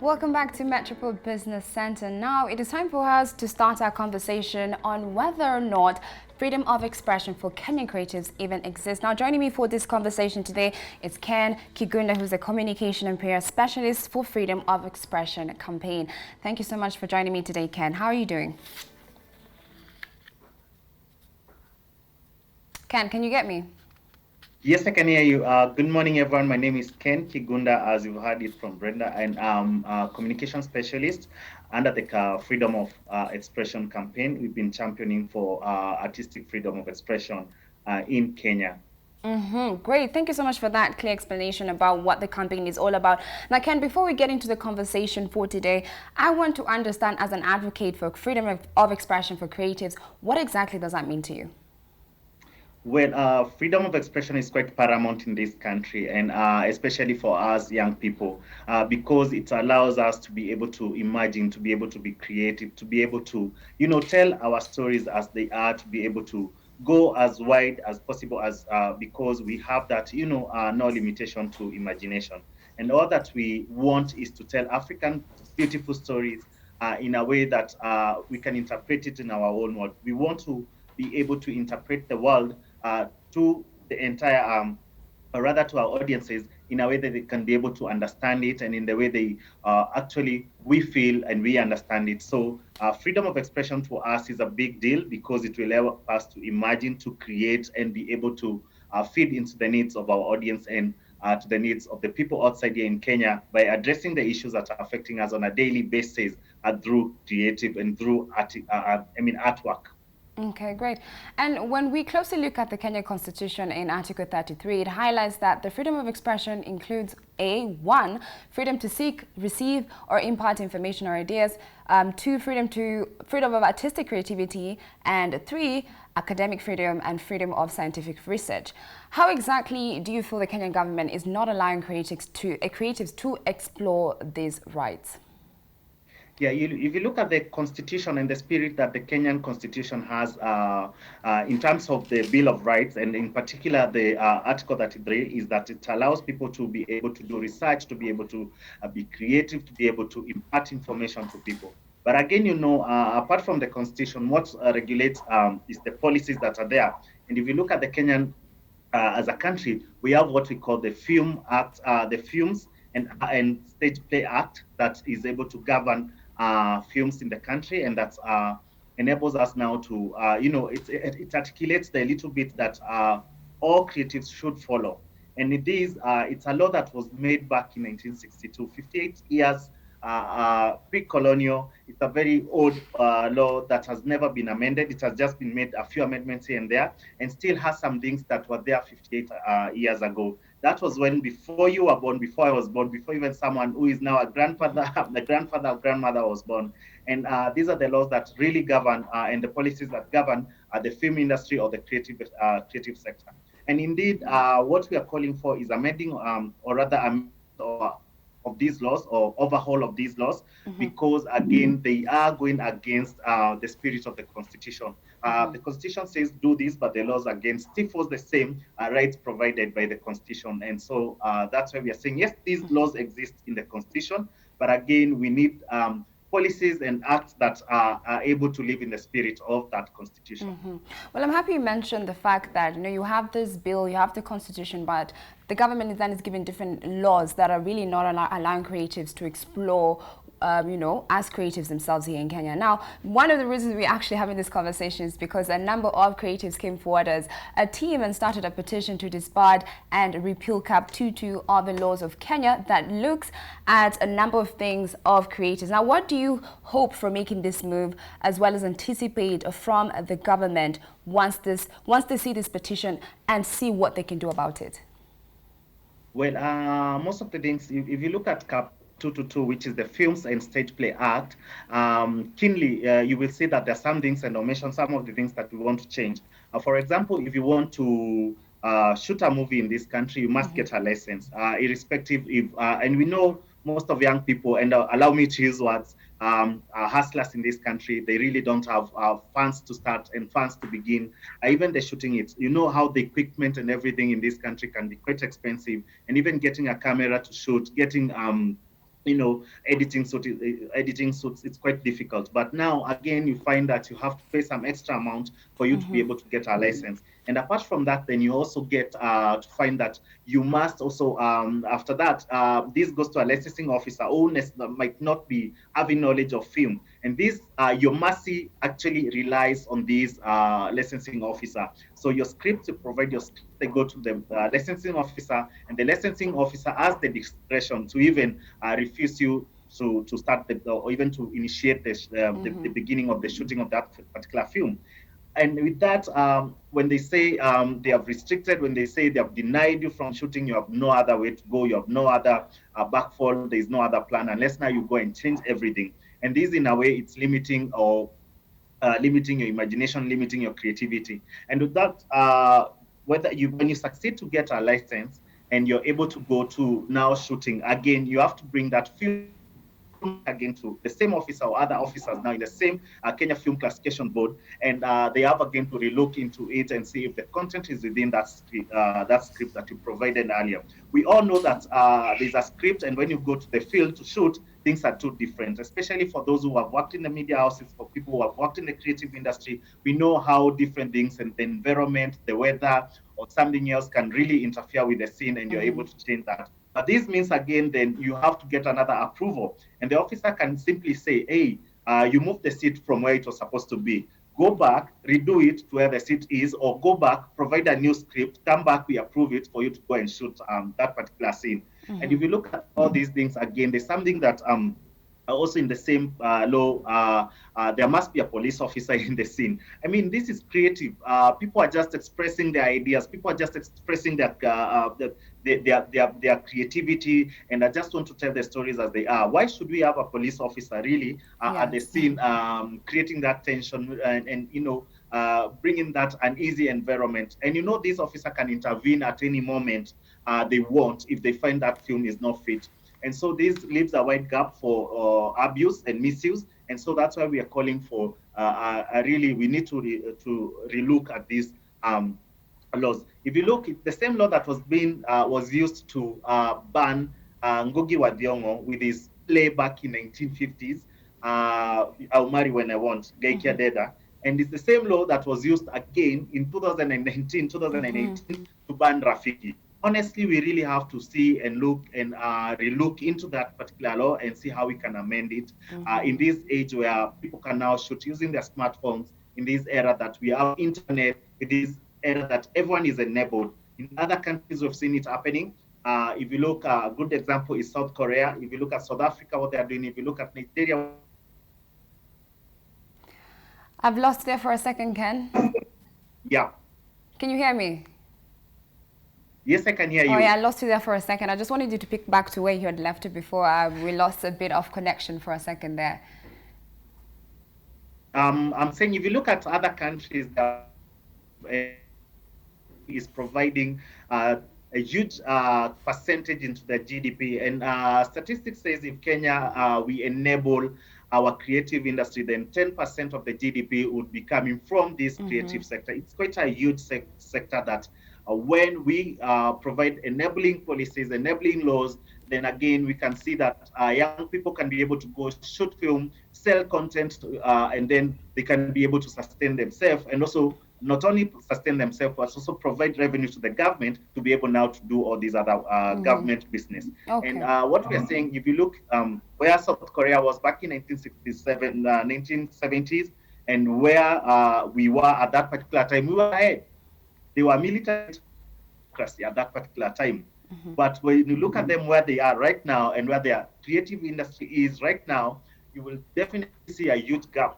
Welcome back to Metropole Business Center. Now it is time for us to start our conversation on whether or not freedom of expression for Kenyan creatives even exists. Now joining me for this conversation today is Ken Kigunda, who's a communication and PR specialist for Freedom of Expression campaign. Thank you so much for joining me today, Ken. How are you doing? Ken, can you get me? Yes, I can hear you. Good morning, everyone. My name is Ken Kigunda, as you've heard it from Brenda, and I'm a communication specialist under the Freedom of Expression campaign. We've been championing for artistic freedom of expression in Kenya. Great. Thank you so much for that clear explanation about what the campaign is all about. Now, Ken, before we get into the conversation for today, I want to understand, as an advocate for freedom of expression for creatives, what exactly does that mean to you? Well, freedom of expression is quite paramount in this country, and especially for us young people, because it allows us to be able to imagine, to be able to be creative, to be able to, tell our stories as they are, to be able to go as wide as possible, as because we have that, no limitation to imagination, and all that we want is to tell African beautiful stories in a way that we can interpret it in our own world. We want to be able to interpret the world to the entire, or rather to our audiences, in a way that they can be able to understand it, and in the way they actually we feel and we understand it. So freedom of expression for us is a big deal because it will allow us to imagine, to create, and be able to feed into the needs of our audience and to the needs of the people outside here in Kenya by addressing the issues that are affecting us on a daily basis through creative and through artwork. Okay, great. And when we closely look at the Kenya Constitution in Article 33, it highlights that the freedom of expression includes one, freedom to seek, receive, or impart information or ideas, two, freedom of artistic creativity, and three, academic freedom and freedom of scientific research. How exactly do you feel the Kenyan government is not allowing creatives to explore these rights? Yeah, if you look at the constitution and the spirit that the Kenyan constitution has in terms of the Bill of Rights, and in particular the Article 33, is that it allows people to be able to do research, to be able to be creative, to be able to impart information to people. But again, apart from the constitution, what regulates is the policies that are there. And if you look at the Kenyan as a country, we have what we call the Film Act, the Films and Stage Play Act, that is able to govern films in the country, and that enables us now to, it articulates the little bit that all creatives should follow. And it's a law that was made back in 1962, 58 years pre-colonial. It's a very old law that has never been amended. It has just been made a few amendments here and there, and still has some things that were there 58 years ago. That was when, before you were born, before I was born, before even someone who is now a grandfather, the grandfather or grandmother was born. And these are the laws that really govern and the policies that govern the film industry or the creative sector. And indeed, what we are calling for is amending, or rather, of these laws, or overhaul of these laws, because again they are going against the spirit of the constitution. The constitution says do this, but the laws again still force the same rights provided by the constitution. And so that's why we are saying yes, these laws exist in the constitution, but again we need policies and acts that are able to live in the spirit of that constitution. Well, I'm happy you mentioned the fact that you have this bill, you have the constitution, but the government then is giving different laws that are really not allowing creatives to explore as creatives themselves here in Kenya. Now, one of the reasons we're actually having this conversation is because a number of creatives came forward as a team and started a petition to disband and repeal Cap 22 of the laws of Kenya that looks at a number of things of creators. Now, what do you hope for making this move, as well as anticipate from the government once they see this petition and see what they can do about it? Well, most of the things, if you look at Cap 222, which is the Films and Stage Play Act, keenly, you will see that there are some things, and I'll mention some of the things that we want to change. For example, if you want to shoot a movie in this country, you must get a license, irrespective if, and we know most of young people, and allow me to use words, hustlers in this country, they really don't have funds to start and funds to begin. Even the shooting it, you know how the equipment and everything in this country can be quite expensive, and even getting a camera to shoot, getting editing suits, it's quite difficult. But now again, you find that you have to pay some extra amount for you to be able to get a license. And apart from that, then you also get to find that you must also, after that, this goes to a licensing officer who might not be having knowledge of film. And this, your mercy actually relies on this licensing officer. So your script, to provide your script, they go to the licensing officer, and the licensing officer has the discretion to even refuse you to start or even to initiate the beginning of the shooting of that particular film. And with that, when they say they have restricted, when they say they have denied you from shooting, you have no other way to go, you have no other backfall, there is no other plan, unless now you go and change everything. And this, in a way, it's limiting or limiting your imagination, limiting your creativity. And with that, when you succeed to get a license and you're able to go to now shooting again, you have to bring that film again to the same officer or other officers now in the same Kenya Film Classification Board, and they have again to relook into it and see if the content is within that script that you provided earlier. We all know that there's a script, and when you go to the field to shoot, things are too different, especially for those who have worked in the media houses, for people who have worked in the creative industry. We know how different things and the environment, the weather, or something else can really interfere with the scene, and you're able to change that. But this means, again, then you have to get another approval. And the officer can simply say, hey, you moved the seat from where it was supposed to be. Go back, redo it to where the seat is, or go back, provide a new script, come back, we approve it for you to go and shoot that particular scene. And if you look at all these things, again, there's something that also in the same law, there must be a police officer in the scene. I mean, this is creative. People are just expressing their ideas. People are just expressing their creativity, and I just want to tell the stories as they are. Why should we have a police officer really at the scene, creating that tension and bringing that uneasy environment? And this officer can intervene at any moment they want if they find that film is not fit. And so this leaves a wide gap for abuse and misuse. And so that's why we are calling for really, we need to relook at these laws. If you look, the same law that was used to ban Ngugi wa Thiong'o with his play back in 1950s, I'll Marry When I Want, Gaikia Deda. And it's the same law that was used again in 2019, 2018 to ban Rafiki. Honestly, we really have to see and look and relook into that particular law and see how we can amend it in this age where people can now shoot using their smartphones, in this era that we have internet, in this era that everyone is enabled. In other countries, we've seen it happening. If you look, a good example is South Korea. If you look at South Africa, what they are doing. If you look at Nigeria. I've lost there for a second, Ken. Yeah. Can you hear me? Yes, I can hear you. Oh, yeah, I lost you there for a second. I just wanted you to pick back to where you had left it before. We lost a bit of connection for a second there. I'm saying if you look at other countries that is providing a huge percentage into the GDP. And statistics says if Kenya, we enable our creative industry, then 10% of the GDP would be coming from this creative sector. It's quite a huge sector that when we provide enabling policies, enabling laws, then again, we can see that young people can be able to go shoot film, sell content, and then they can be able to sustain themselves, and also not only sustain themselves, but also provide revenue to the government to be able now to do all these other government business. Okay. And what we are saying, if you look where South Korea was back in 1967, 1970s, and where we were at that particular time, we were ahead. They were military at that particular time. But when you look at them where they are right now and where their creative industry is right now, you will definitely see a huge gap.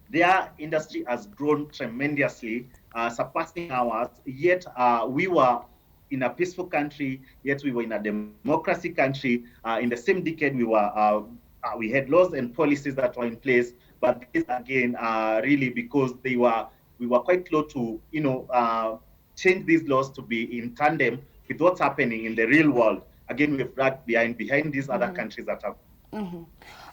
Their industry has grown tremendously, surpassing ours, yet we were in a peaceful country, yet we were in a democracy country. In the same decade, we had laws and policies that were in place, but this again, really because we were quite close to, change these laws to be in tandem with what's happening in the real world. Again, we've lagged behind these other countries that have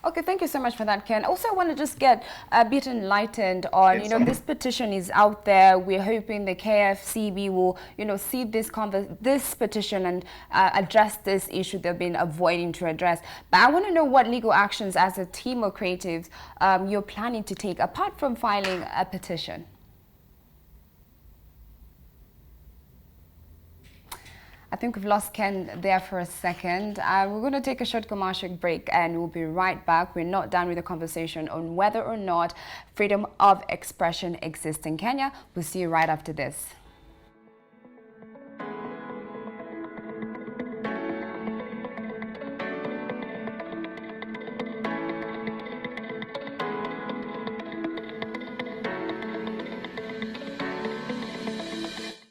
Okay, thank you so much for that, Ken. Also, I want to just get a bit enlightened on, Yes, this petition is out there. We're hoping the KFCB will, see this petition and address this issue they've been avoiding to address. But I want to know what legal actions as a team of creatives you're planning to take apart from filing a petition. I think we've lost Ken there for a second. We're going to take a short commercial break and we'll be right back. We're not done with the conversation on whether or not freedom of expression exists in Kenya. We'll see you right after this.